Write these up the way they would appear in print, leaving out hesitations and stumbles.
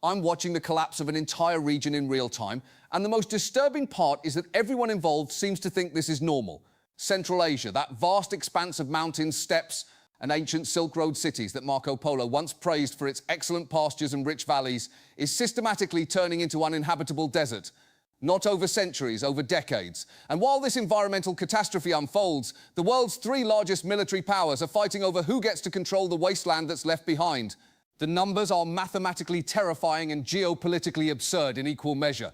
I'm watching the collapse of an entire region in real time, and the most disturbing part is that everyone involved seems to think this is normal. Central Asia, that vast expanse of mountains, steppes, and ancient Silk Road cities that Marco Polo once praised for its excellent pastures and rich valleys, is systematically turning into uninhabitable desert. Not over centuries, over decades. And while this environmental catastrophe unfolds, the world's three largest military powers are fighting over who gets to control the wasteland that's left behind. The numbers are mathematically terrifying and geopolitically absurd in equal measure.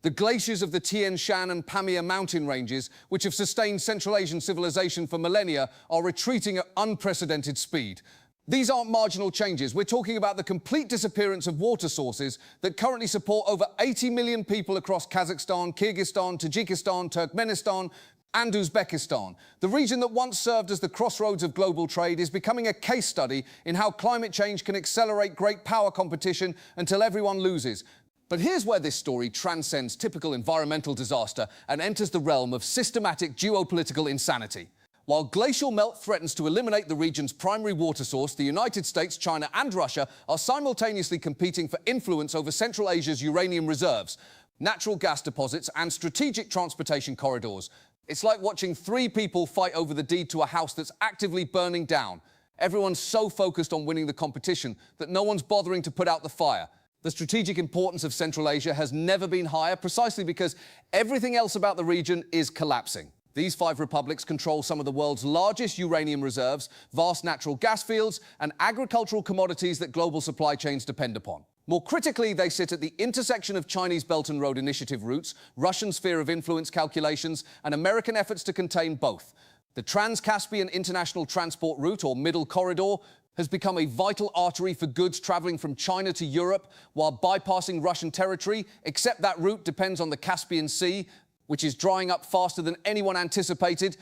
The glaciers of the Tian Shan and Pamir mountain ranges, which have sustained Central Asian civilization for millennia, are retreating at unprecedented speed. These aren't marginal changes. We're talking about the complete disappearance of water sources that currently support over 80 million people across Kazakhstan, Kyrgyzstan, Tajikistan, Turkmenistan, and Uzbekistan. The region that once served as the crossroads of global trade is becoming a case study in how climate change can accelerate great power competition until everyone loses. But here's where this story transcends typical environmental disaster and enters the realm of systematic geopolitical insanity. While glacial melt threatens to eliminate the region's primary water source, the United States, China and Russia are simultaneously competing for influence over Central Asia's uranium reserves, natural gas deposits and strategic transportation corridors. It's like watching three people fight over the deed to a house that's actively burning down. Everyone's so focused on winning the competition that no one's bothering to put out the fire. The strategic importance of Central Asia has never been higher, precisely because everything else about the region is collapsing. These five republics control some of the world's largest uranium reserves, vast natural gas fields, and agricultural commodities that global supply chains depend upon. More critically, they sit at the intersection of Chinese Belt and Road Initiative routes, Russian sphere of influence calculations, and American efforts to contain both. The Trans-Caspian international transport route, or Middle Corridor, has become a vital artery for goods traveling from China to Europe while bypassing Russian territory, except that route depends on the Caspian Sea, which is drying up faster than anyone anticipated.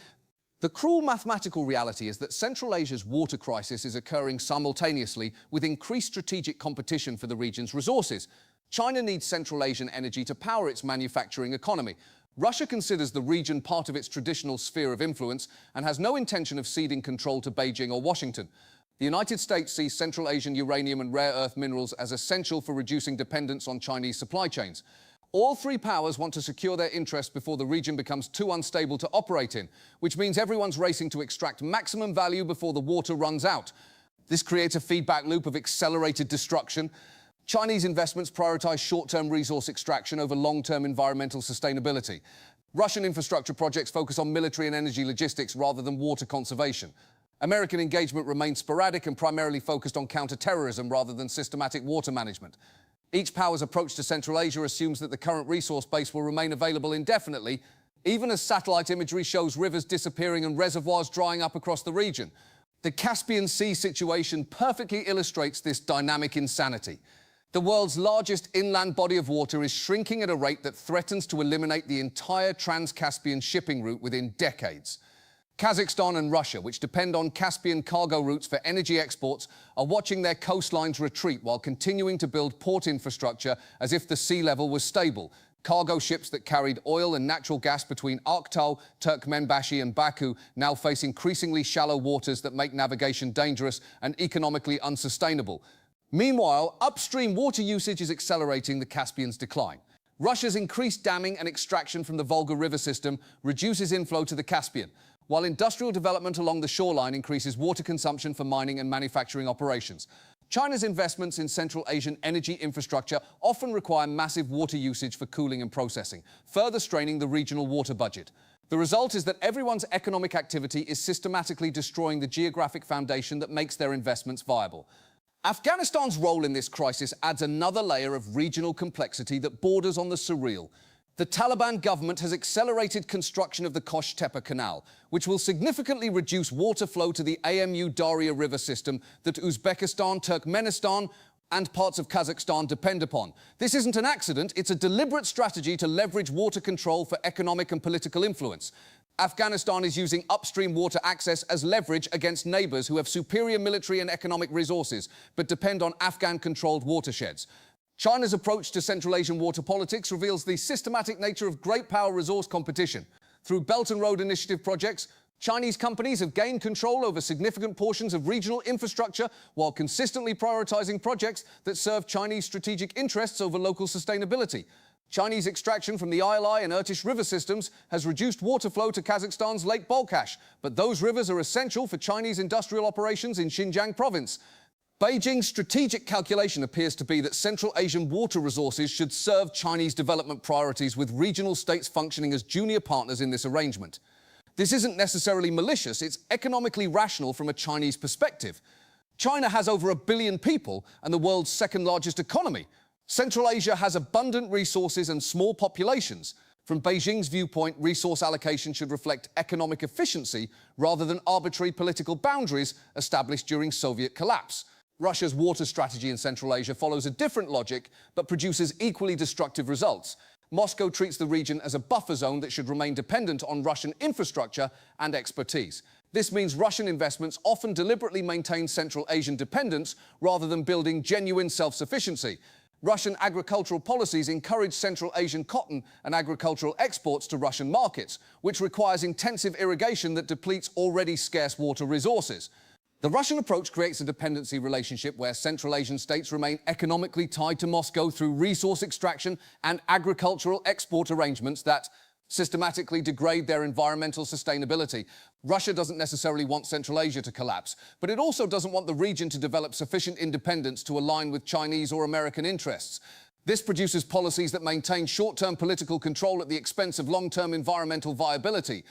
The cruel mathematical reality is that Central Asia's water crisis is occurring simultaneously with increased strategic competition for the region's resources. China needs Central Asian energy to power its manufacturing economy. Russia considers the region part of its traditional sphere of influence and has no intention of ceding control to Beijing or Washington. The United States sees Central Asian uranium and rare earth minerals as essential for reducing dependence on Chinese supply chains. All three powers want to secure their interests before the region becomes too unstable to operate in, which means everyone's racing to extract maximum value before the water runs out. This creates a feedback loop of accelerated destruction. Chinese investments prioritize short-term resource extraction over long-term environmental sustainability. Russian infrastructure projects focus on military and energy logistics rather than water conservation. American engagement remains sporadic and primarily focused on counter-terrorism rather than systematic water management. Each power's approach to Central Asia assumes that the current resource base will remain available indefinitely, even as satellite imagery shows rivers disappearing and reservoirs drying up across the region. The Caspian Sea situation perfectly illustrates this dynamic insanity. The world's largest inland body of water is shrinking at a rate that threatens to eliminate the entire Trans-Caspian shipping route within decades. Kazakhstan and Russia, which depend on Caspian cargo routes for energy exports, are watching their coastlines retreat while continuing to build port infrastructure as if the sea level was stable. Cargo ships that carried oil and natural gas between Aktau, Turkmenbashi and Baku now face increasingly shallow waters that make navigation dangerous and economically unsustainable. Meanwhile, upstream water usage is accelerating the Caspian's decline. Russia's increased damming and extraction from the Volga River system reduces inflow to the Caspian, while industrial development along the shoreline increases water consumption for mining and manufacturing operations. China's investments in Central Asian energy infrastructure often require massive water usage for cooling and processing, further straining the regional water budget. The result is that everyone's economic activity is systematically destroying the geographic foundation that makes their investments viable. Afghanistan's role in this crisis adds another layer of regional complexity that borders on the surreal. The Taliban government has accelerated construction of the Kosh-Tepe Canal, which will significantly reduce water flow to the AMU Darya River system that Uzbekistan, Turkmenistan and parts of Kazakhstan depend upon. This isn't an accident, it's a deliberate strategy to leverage water control for economic and political influence. Afghanistan is using upstream water access as leverage against neighbors who have superior military and economic resources, but depend on Afghan-controlled watersheds. China's approach to Central Asian water politics reveals the systematic nature of great power resource competition. Through Belt and Road Initiative projects, Chinese companies have gained control over significant portions of regional infrastructure while consistently prioritizing projects that serve Chinese strategic interests over local sustainability. Chinese extraction from the Ili and Irtysh river systems has reduced water flow to Kazakhstan's Lake Balkhash, but those rivers are essential for Chinese industrial operations in Xinjiang province. Beijing's strategic calculation appears to be that Central Asian water resources should serve Chinese development priorities, with regional states functioning as junior partners in this arrangement. This isn't necessarily malicious, it's economically rational from a Chinese perspective. China has over 1 billion people and the world's second-largest economy. Central Asia has abundant resources and small populations. From Beijing's viewpoint, resource allocation should reflect economic efficiency rather than arbitrary political boundaries established during Soviet collapse. Russia's water strategy in Central Asia follows a different logic but produces equally destructive results. Moscow treats the region as a buffer zone that should remain dependent on Russian infrastructure and expertise. This means Russian investments often deliberately maintain Central Asian dependence rather than building genuine self-sufficiency. Russian agricultural policies encourage Central Asian cotton and agricultural exports to Russian markets, which requires intensive irrigation that depletes already scarce water resources. The Russian approach creates a dependency relationship where Central Asian states remain economically tied to Moscow through resource extraction and agricultural export arrangements that systematically degrade their environmental sustainability. Russia doesn't necessarily want Central Asia to collapse, but it also doesn't want the region to develop sufficient independence to align with Chinese or American interests. This produces policies that maintain short-term political control at the expense of long-term environmental viability.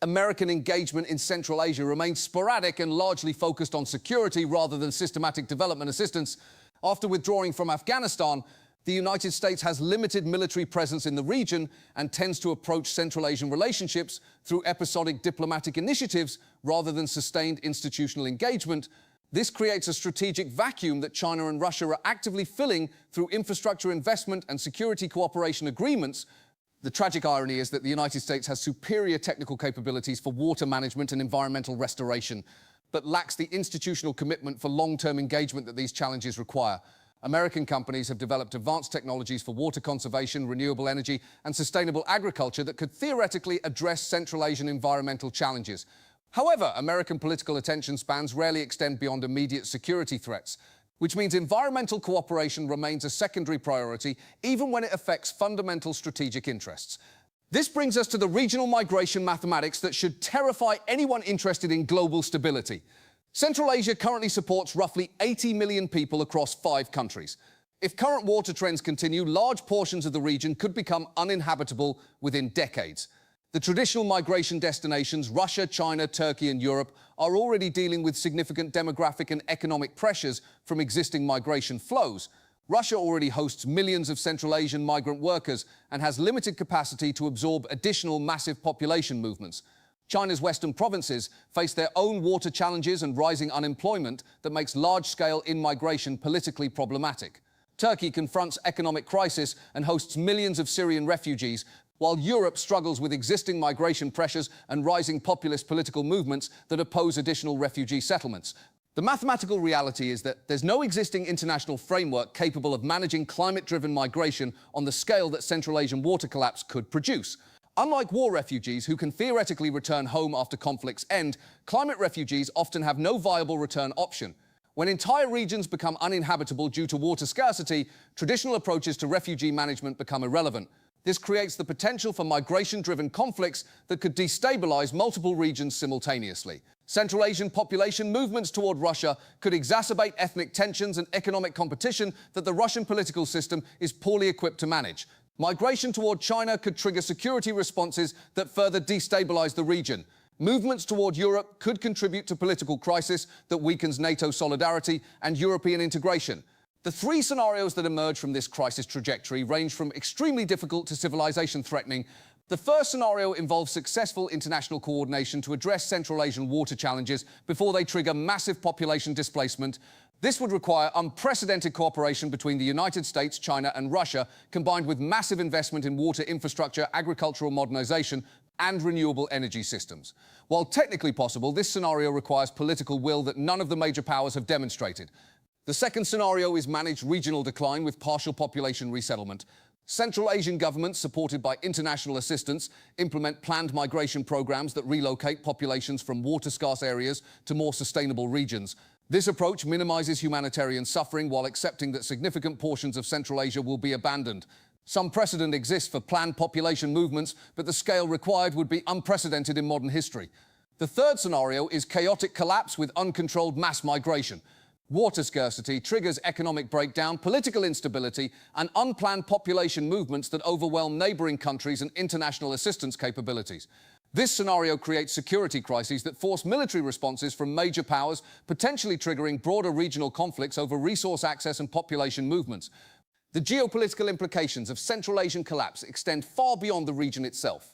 American engagement in Central Asia remains sporadic and largely focused on security rather than systematic development assistance. After withdrawing from Afghanistan, the United States has limited military presence in the region and tends to approach Central Asian relationships through episodic diplomatic initiatives rather than sustained institutional engagement. This creates a strategic vacuum that China and Russia are actively filling through infrastructure investment and security cooperation agreements. The tragic irony is that the United States has superior technical capabilities for water management and environmental restoration, but lacks the institutional commitment for long-term engagement that these challenges require. American companies have developed advanced technologies for water conservation, renewable energy, and sustainable agriculture that could theoretically address Central Asian environmental challenges. However, American political attention spans rarely extend beyond immediate security threats, which means environmental cooperation remains a secondary priority, even when it affects fundamental strategic interests. This brings us to the regional migration mathematics that should terrify anyone interested in global stability. Central Asia currently supports roughly 80 million people across 5 countries. If current water trends continue, large portions of the region could become uninhabitable within decades. The traditional migration destinations, Russia, China, Turkey, and Europe, are already dealing with significant demographic and economic pressures from existing migration flows. Russia already hosts millions of Central Asian migrant workers and has limited capacity to absorb additional massive population movements. China's western provinces face their own water challenges and rising unemployment that makes large-scale in-migration politically problematic. Turkey confronts economic crisis and hosts millions of Syrian refugees, while Europe struggles with existing migration pressures and rising populist political movements that oppose additional refugee settlements. The mathematical reality is that there's no existing international framework capable of managing climate-driven migration on the scale that Central Asian water collapse could produce. Unlike war refugees, who can theoretically return home after conflicts end, climate refugees often have no viable return option. When entire regions become uninhabitable due to water scarcity, traditional approaches to refugee management become irrelevant. This creates the potential for migration-driven conflicts that could destabilize multiple regions simultaneously. Central Asian population movements toward Russia could exacerbate ethnic tensions and economic competition that the Russian political system is poorly equipped to manage. Migration toward China could trigger security responses that further destabilize the region. Movements toward Europe could contribute to political crisis that weakens NATO solidarity and European integration. The 3 scenarios that emerge from this crisis trajectory range from extremely difficult to civilization-threatening. The first scenario involves successful international coordination to address Central Asian water challenges before they trigger massive population displacement. This would require unprecedented cooperation between the United States, China, and Russia, combined with massive investment in water infrastructure, agricultural modernization, and renewable energy systems. While technically possible, this scenario requires political will that none of the major powers have demonstrated. The second scenario is managed regional decline with partial population resettlement. Central Asian governments, supported by international assistance, implement planned migration programs that relocate populations from water-scarce areas to more sustainable regions. This approach minimizes humanitarian suffering while accepting that significant portions of Central Asia will be abandoned. Some precedent exists for planned population movements, but the scale required would be unprecedented in modern history. The third scenario is chaotic collapse with uncontrolled mass migration. Water scarcity triggers economic breakdown, political instability, and unplanned population movements that overwhelm neighboring countries and international assistance capabilities. This scenario creates security crises that force military responses from major powers, potentially triggering broader regional conflicts over resource access and population movements. The geopolitical implications of Central Asian collapse extend far beyond the region itself.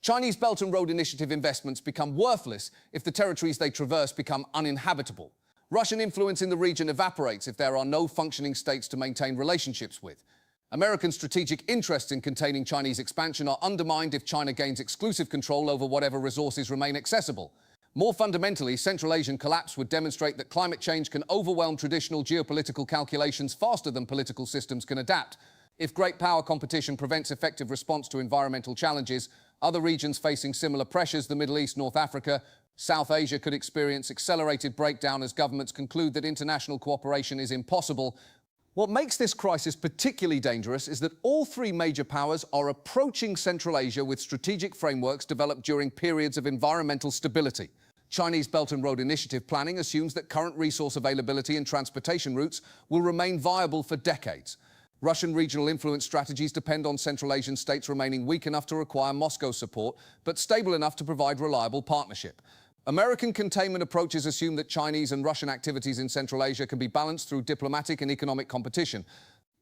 Chinese Belt and Road Initiative investments become worthless if the territories they traverse become uninhabitable. Russian influence in the region evaporates if there are no functioning states to maintain relationships with. American strategic interests in containing Chinese expansion are undermined if China gains exclusive control over whatever resources remain accessible. More fundamentally, Central Asian collapse would demonstrate that climate change can overwhelm traditional geopolitical calculations faster than political systems can adapt. If great power competition prevents effective response to environmental challenges, other regions facing similar pressures, the Middle East, North Africa, South Asia, could experience accelerated breakdown as governments conclude that international cooperation is impossible. What makes this crisis particularly dangerous is that all three major powers are approaching Central Asia with strategic frameworks developed during periods of environmental stability. Chinese Belt and Road Initiative planning assumes that current resource availability and transportation routes will remain viable for decades. Russian regional influence strategies depend on Central Asian states remaining weak enough to require Moscow support, but stable enough to provide reliable partnership. American containment approaches assume that Chinese and Russian activities in Central Asia can be balanced through diplomatic and economic competition.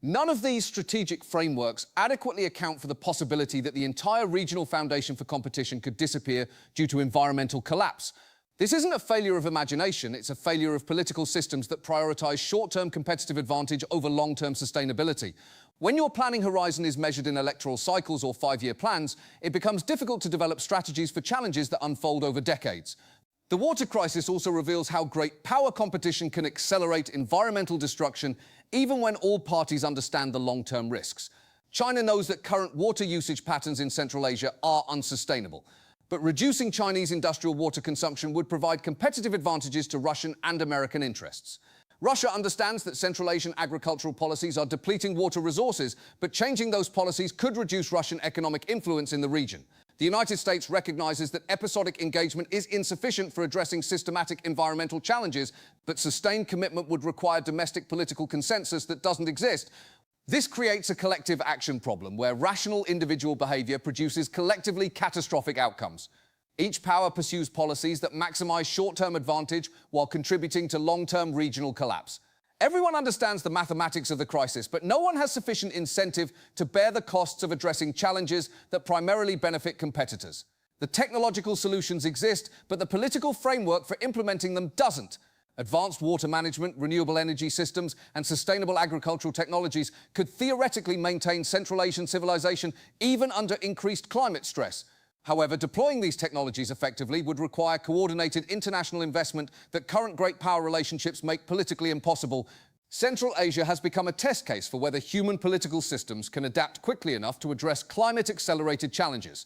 None of these strategic frameworks adequately account for the possibility that the entire regional foundation for competition could disappear due to environmental collapse. This isn't a failure of imagination, it's a failure of political systems that prioritize short-term competitive advantage over long-term sustainability. When your planning horizon is measured in electoral cycles or five-year plans, it becomes difficult to develop strategies for challenges that unfold over decades. The water crisis also reveals how great power competition can accelerate environmental destruction, even when all parties understand the long-term risks. China knows that current water usage patterns in Central Asia are unsustainable. But reducing Chinese industrial water consumption would provide competitive advantages to Russian and American interests. Russia understands that Central Asian agricultural policies are depleting water resources, but changing those policies could reduce Russian economic influence in the region. The United States recognizes that episodic engagement is insufficient for addressing systematic environmental challenges, but sustained commitment would require domestic political consensus that doesn't exist. This creates a collective action problem where rational individual behavior produces collectively catastrophic outcomes. Each power pursues policies that maximize short-term advantage while contributing to long-term regional collapse. Everyone understands the mathematics of the crisis, but no one has sufficient incentive to bear the costs of addressing challenges that primarily benefit competitors. The technological solutions exist, but the political framework for implementing them doesn't. Advanced water management, renewable energy systems, and sustainable agricultural technologies could theoretically maintain Central Asian civilization even under increased climate stress. However, deploying these technologies effectively would require coordinated international investment that current great power relationships make politically impossible. Central Asia has become a test case for whether human political systems can adapt quickly enough to address climate-accelerated challenges.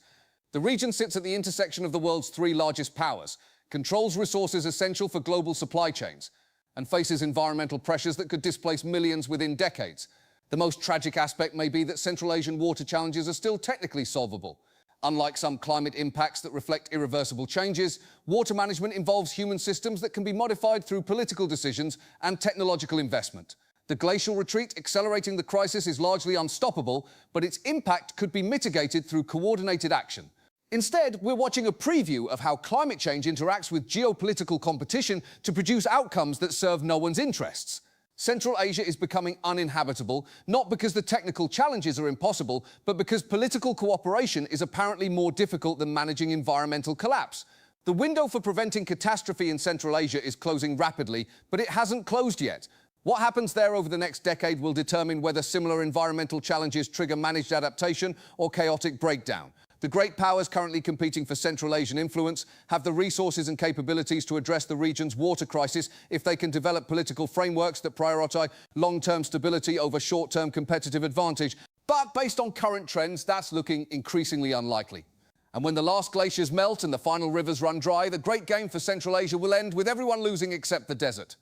The region sits at the intersection of the world's three largest powers, controls resources essential for global supply chains, and faces environmental pressures that could displace millions within decades. The most tragic aspect may be that Central Asian water challenges are still technically solvable. Unlike some climate impacts that reflect irreversible changes, water management involves human systems that can be modified through political decisions and technological investment. The glacial retreat accelerating the crisis is largely unstoppable, but its impact could be mitigated through coordinated action. Instead, we're watching a preview of how climate change interacts with geopolitical competition to produce outcomes that serve no one's interests. Central Asia is becoming uninhabitable, not because the technical challenges are impossible, but because political cooperation is apparently more difficult than managing environmental collapse. The window for preventing catastrophe in Central Asia is closing rapidly, but it hasn't closed yet. What happens there over the next decade will determine whether similar environmental challenges trigger managed adaptation or chaotic breakdown. The great powers currently competing for Central Asian influence have the resources and capabilities to address the region's water crisis if they can develop political frameworks that prioritize long-term stability over short-term competitive advantage. But based on current trends, that's looking increasingly unlikely. And when the last glaciers melt and the final rivers run dry, the great game for Central Asia will end with everyone losing except the desert.